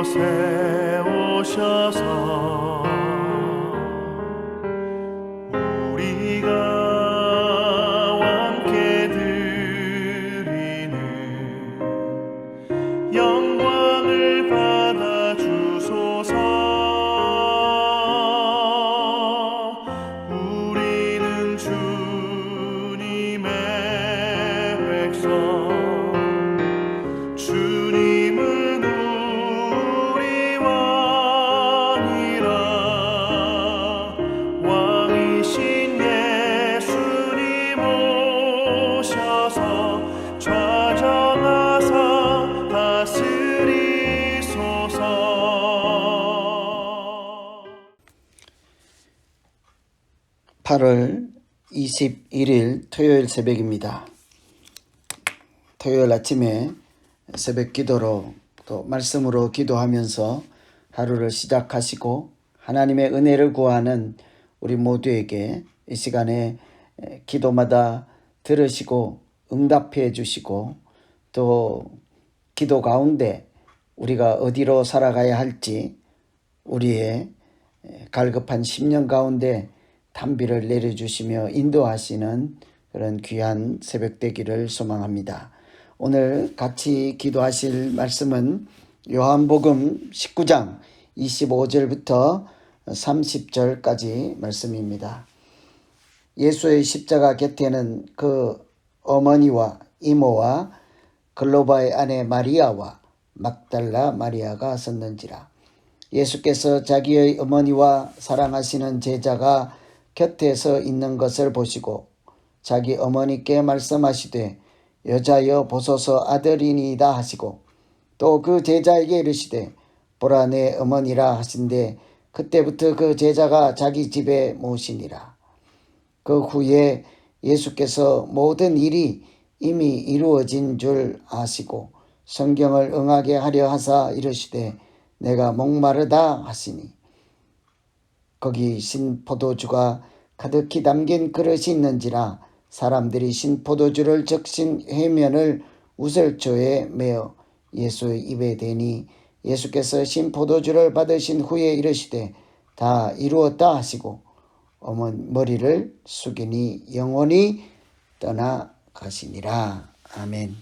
세우셔서 우리가 함께 드리는 영광을 받아 주소서. 우리는 주님의 백성, 주님은 우리 왕이라. 왕이신 예수님 오셔서 좌정하사 다스리소서. 8월 21일 토요일 새벽입니다. 토요일 아침에 새벽 기도로 또 말씀으로 기도하면서 하루를 시작하시고 하나님의 은혜를 구하는 우리 모두에게 이 시간에 기도마다 들으시고 응답해 주시고 또 기도 가운데 우리가 어디로 살아가야 할지 우리의 갈급한 심령 가운데 단비를 내려주시며 인도하시는 그런 귀한 새벽 되기를 소망합니다. 오늘 같이 기도하실 말씀은 요한복음 19장 25절부터 30절까지 말씀입니다. 예수의 십자가 곁에는 그 어머니와 이모와 글로바의 아내 마리아와 막달라 마리아가 섰는지라. 예수께서 자기의 어머니와 사랑하시는 제자가 곁에 서 있는 것을 보시고 자기 어머니께 말씀하시되 여자여 보소서 아들이니이다 하시고 또 그 제자에게 이르시되 보라 내 어머니라 하신데 그때부터 그 제자가 자기 집에 모시니라. 그 후에 예수께서 모든 일이 이미 이루어진 줄 아시고 성경을 응하게 하려 하사 이르시되 내가 목마르다 하시니 거기 신포도주가 가득히 담긴 그릇이 있는지라. 사람들이 신포도주를 적신 해면을 우설초에 메어 예수의 입에 대니 예수께서 신포도주를 받으신 후에 이르시되 다 이루었다 하시고 머리를 숙이니 영원히 떠나가시니라. 아멘.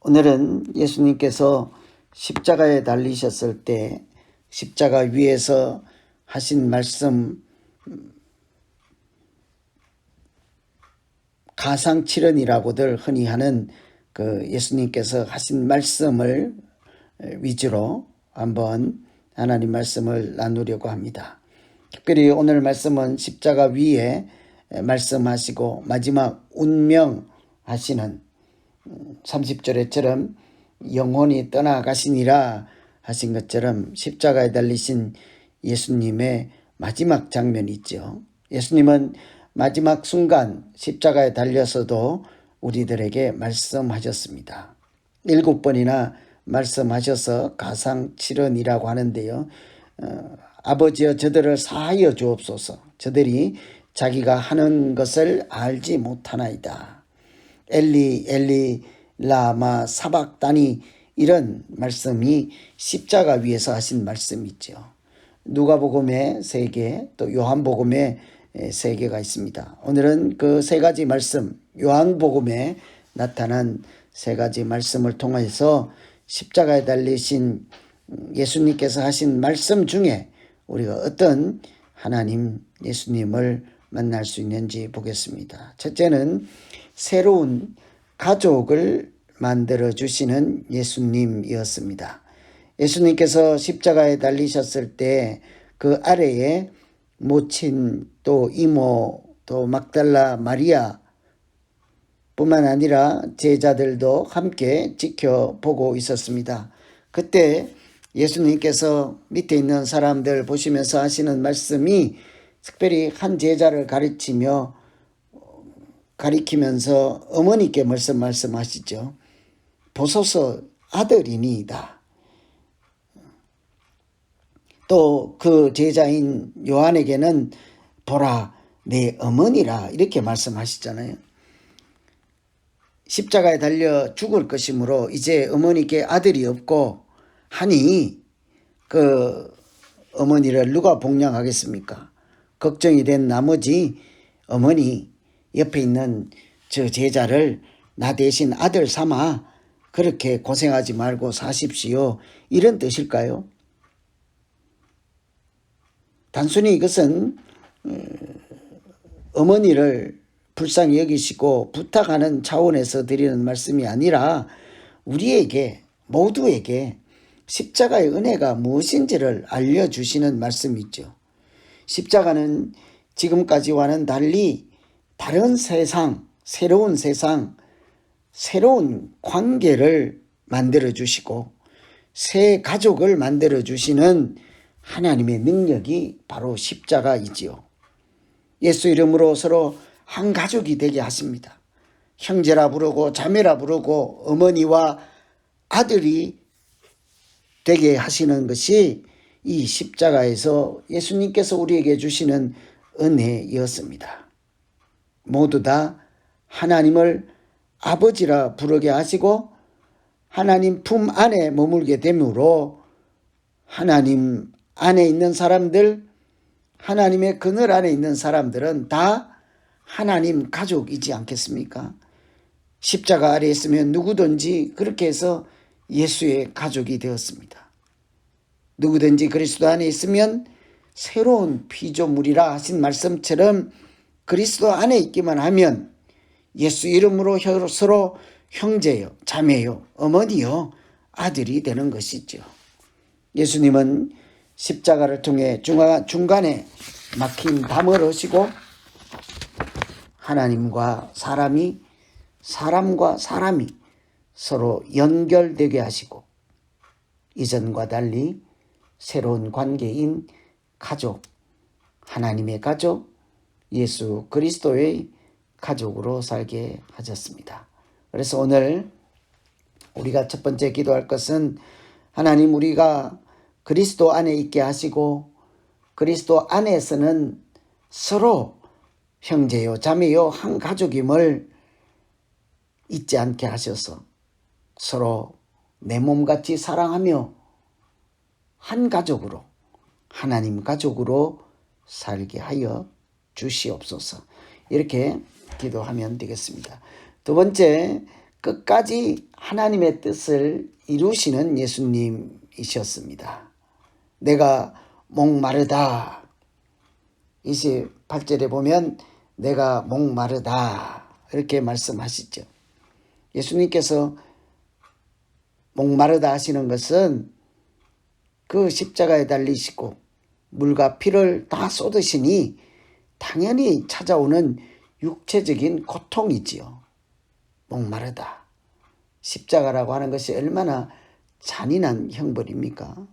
오늘은 예수님께서 십자가에 달리셨을 때 십자가 위에서 하신 말씀, 가상칠언이라고들 흔히 하는 그 예수님께서 하신 말씀을 위주로 한번 하나님 말씀을 나누려고 합니다. 특별히 오늘 말씀은 십자가 위에 말씀하시고 마지막 운명하시는 30절에처럼 영혼이 떠나가시니라 하신 것처럼 십자가에 달리신 예수님의 마지막 장면이 있죠. 예수님은 마지막 순간 십자가에 달려서도 우리들에게 말씀하셨습니다. 7번이나 말씀하셔서 가상칠언이라고 하는데요. 아버지여 저들을 사하여 주옵소서. 저들이 자기가 하는 것을 알지 못하나이다. 엘리 엘리 라마 사박다니 이런 말씀이 십자가 위에서 하신 말씀이죠. 누가복음에 3개 또 요한복음에 3개가 있습니다. 오늘은 그 3가지 말씀, 요한복음에 나타난 3가지 말씀을 통해서 십자가에 달리신 예수님께서 하신 말씀 중에 우리가 어떤 하나님 예수님을 만날 수 있는지 보겠습니다. 첫째는 새로운 가족을 만들어주시는 예수님이었습니다. 예수님께서 십자가에 달리셨을 때 그 아래에 모친 또 이모 또 막달라 마리아 뿐만 아니라 제자들도 함께 지켜보고 있었습니다. 그때 예수님께서 밑에 있는 사람들 보시면서 하시는 말씀이 특별히 한 제자를 가리키면서 어머니께 말씀하시죠. 보소서 아들이니이다. 또 그 제자인 요한에게는 보라 내 어머니라 이렇게 말씀하시잖아요. 십자가에 달려 죽을 것이므로 이제 어머니께 아들이 없고 하니 그 어머니를 누가 복양하겠습니까? 걱정이 된 나머지 어머니 옆에 있는 저 제자를 나 대신 아들 삼아 그렇게 고생하지 말고 사십시오. 이런 뜻일까요? 단순히 이것은 어머니를 불쌍히 여기시고 부탁하는 차원에서 드리는 말씀이 아니라 우리에게 모두에게 십자가의 은혜가 무엇인지를 알려주시는 말씀이죠. 십자가는 지금까지와는 달리 다른 세상, 새로운 세상, 새로운 관계를 만들어주시고 새 가족을 만들어주시는 하나님의 능력이 바로 십자가이지요. 예수 이름으로 서로 한 가족이 되게 하십니다. 형제라 부르고 자매라 부르고 어머니와 아들이 되게 하시는 것이 이 십자가에서 예수님께서 우리에게 주시는 은혜였습니다. 모두 다 하나님을 아버지라 부르게 하시고 하나님 품 안에 머물게 되므로 하나님 안에 있는 사람들, 하나님의 그늘 안에 있는 사람들은 다 하나님 가족이지 않겠습니까? 십자가 아래에 있으면 누구든지 그렇게 해서 예수의 가족이 되었습니다. 누구든지 그리스도 안에 있으면 새로운 피조물이라 하신 말씀처럼 그리스도 안에 있기만 하면 예수 이름으로 서로 형제요, 자매요, 어머니요, 아들이 되는 것이죠. 예수님은 십자가를 통해 중간에 막힌 담을 하시고 하나님과 사람이 사람과 사람이 서로 연결되게 하시고 이전과 달리 새로운 관계인 가족, 하나님의 가족, 예수 그리스도의 가족으로 살게 하셨습니다. 그래서 오늘 우리가 첫 번째 기도할 것은 하나님 우리가 그리스도 안에 있게 하시고 그리스도 안에서는 서로 형제요 자매요 한 가족임을 잊지 않게 하셔서 서로 내 몸같이 사랑하며 한 가족으로 하나님 가족으로 살게 하여 주시옵소서. 이렇게 기도하면 되겠습니다. 두 번째, 끝까지 하나님의 뜻을 이루시는 예수님이셨습니다. 내가 목마르다. 28절에 보면 내가 목마르다 이렇게 말씀하시죠. 예수님께서 목마르다 하시는 것은 그 십자가에 달리시고 물과 피를 다 쏟으시니 당연히 찾아오는 육체적인 고통이지요. 목마르다. 십자가라고 하는 것이 얼마나 잔인한 형벌입니까?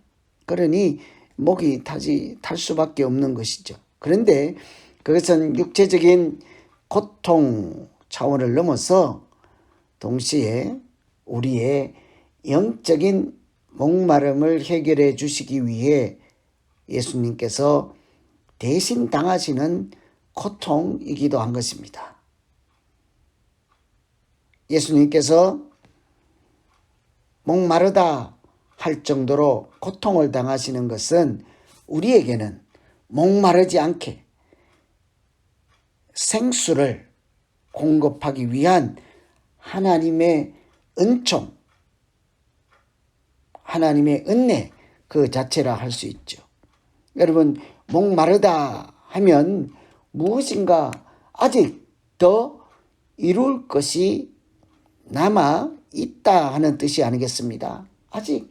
그러니 목이 탈 수밖에 없는 것이죠. 그런데 그것은 육체적인 고통 차원을 넘어서 동시에 우리의 영적인 목마름을 해결해 주시기 위해 예수님께서 대신 당하시는 고통이기도 한 것입니다. 예수님께서 목마르다 할 정도로 고통을 당하시는 것은 우리에게는 목마르지 않게 생수를 공급하기 위한 하나님의 은총, 하나님의 은혜 그 자체라 할 수 있죠. 여러분 목마르다 하면 무엇인가 아직 더 이룰 것이 남아 있다 하는 뜻이 아니겠습니다. 아직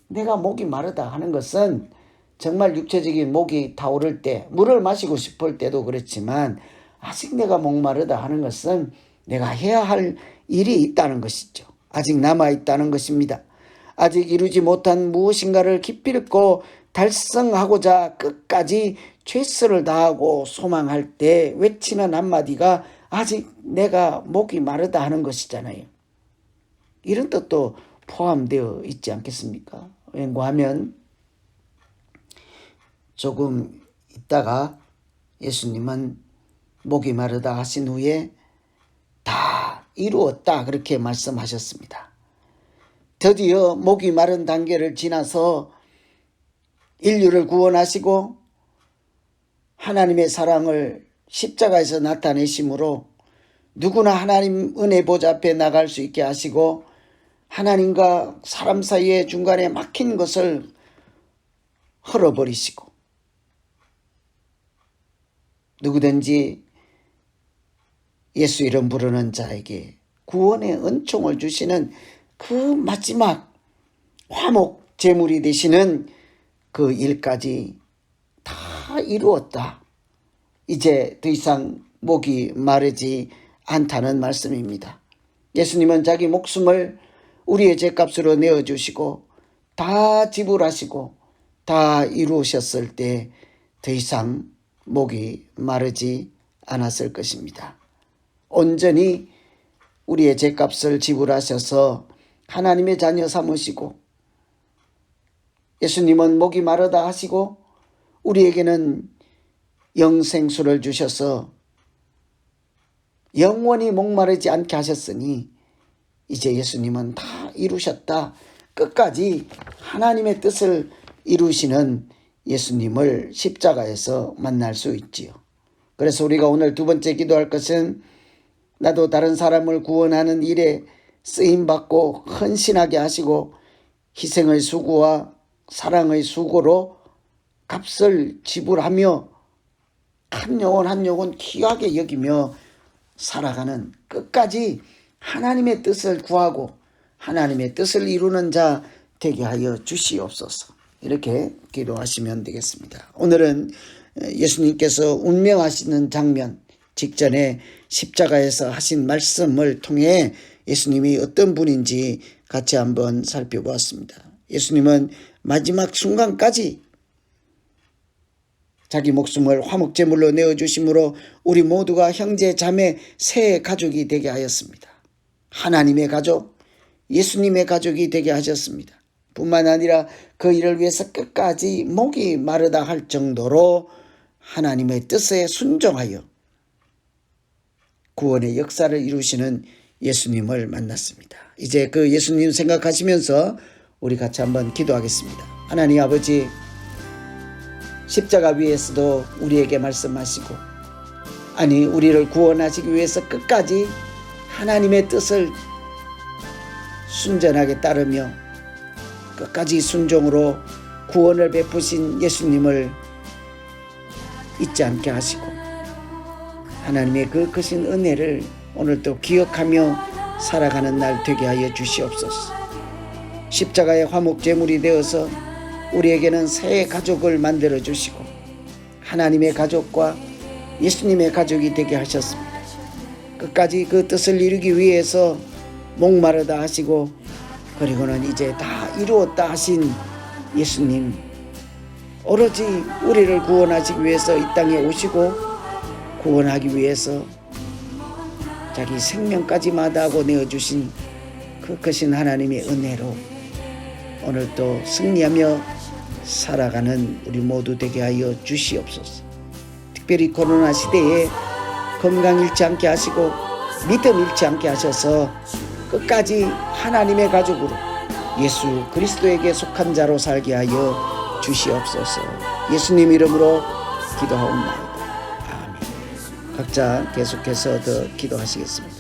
내가 목이 마르다 하는 것은 정말 육체적인 목이 타오를 때 물을 마시고 싶을 때도 그렇지만 아직 내가 목마르다 하는 것은 내가 해야 할 일이 있다는 것이죠. 아직 남아 있다는 것입니다. 아직 이루지 못한 무엇인가를 기필코 달성하고자 끝까지 최선을 다하고 소망할 때 외치는 한마디가 아직 내가 목이 마르다 하는 것이잖아요. 이런 뜻도 포함되어 있지 않겠습니까? 왜냐하면 조금 있다가 예수님은 목이 마르다 하신 후에 다 이루었다 그렇게 말씀하셨습니다. 드디어 목이 마른 단계를 지나서 인류를 구원하시고 하나님의 사랑을 십자가에서 나타내심으로 누구나 하나님 은혜 보좌 앞에 나갈 수 있게 하시고 하나님과 사람 사이에 중간에 막힌 것을 헐어버리시고 누구든지 예수 이름 부르는 자에게 구원의 은총을 주시는 그 마지막 화목 제물이 되시는 그 일까지 다 이루었다. 이제 더 이상 목이 마르지 않다는 말씀입니다. 예수님은 자기 목숨을 우리의 죄값으로 내어주시고 다 지불하시고 다 이루셨을 때 더 이상 목이 마르지 않았을 것입니다. 온전히 우리의 죄값을 지불하셔서 하나님의 자녀 삼으시고 예수님은 목이 마르다 하시고 우리에게는 영생수를 주셔서 영원히 목마르지 않게 하셨으니 이제 예수님은 다 이루셨다. 끝까지 하나님의 뜻을 이루시는 예수님을 십자가에서 만날 수 있지요. 그래서 우리가 오늘 두 번째 기도할 것은 나도 다른 사람을 구원하는 일에 쓰임받고 헌신하게 하시고 희생의 수고와 사랑의 수고로 값을 지불하며 한 영혼 한 영혼 귀하게 여기며 살아가는 끝까지 하나님의 뜻을 구하고 하나님의 뜻을 이루는 자 되게 하여 주시옵소서. 이렇게 기도하시면 되겠습니다. 오늘은 예수님께서 운명하시는 장면 직전에 십자가에서 하신 말씀을 통해 예수님이 어떤 분인지 같이 한번 살펴보았습니다. 예수님은 마지막 순간까지 자기 목숨을 화목제물로 내어주심으로 우리 모두가 형제 자매 새 가족이 되게 하였습니다. 하나님의 가족, 예수님의 가족이 되게 하셨습니다. 뿐만 아니라 그 일을 위해서 끝까지 목이 마르다 할 정도로 하나님의 뜻에 순종하여 구원의 역사를 이루시는 예수님을 만났습니다. 이제 그 예수님 생각하시면서 우리 같이 한번 기도하겠습니다. 하나님 아버지, 십자가 위에서도 우리에게 말씀하시고 아니 우리를 구원하시기 위해서 끝까지 하나님의 뜻을 순전하게 따르며 끝까지 순종으로 구원을 베푸신 예수님을 잊지 않게 하시고 하나님의 그 크신 은혜를 오늘도 기억하며 살아가는 날 되게 하여 주시옵소서. 십자가의 화목제물이 되어서 우리에게는 새 가족을 만들어 주시고 하나님의 가족과 예수님의 가족이 되게 하셨습니다. 끝까지 그 뜻을 이루기 위해서 목마르다 하시고 그리고는 이제 다 이루었다 하신 예수님, 오로지 우리를 구원하시기 위해서 이 땅에 오시고 구원하기 위해서 자기 생명까지 마다하고 내어주신 그 크신 하나님의 은혜로 오늘도 승리하며 살아가는 우리 모두 되게 하여 주시옵소서. 특별히 코로나 시대에 건강 잃지 않게 하시고 믿음 잃지 않게 하셔서 끝까지 하나님의 가족으로 예수 그리스도에게 속한 자로 살게 하여 주시옵소서. 예수님 이름으로 기도하옵나이다. 아멘. 각자 계속해서 더 기도하시겠습니다.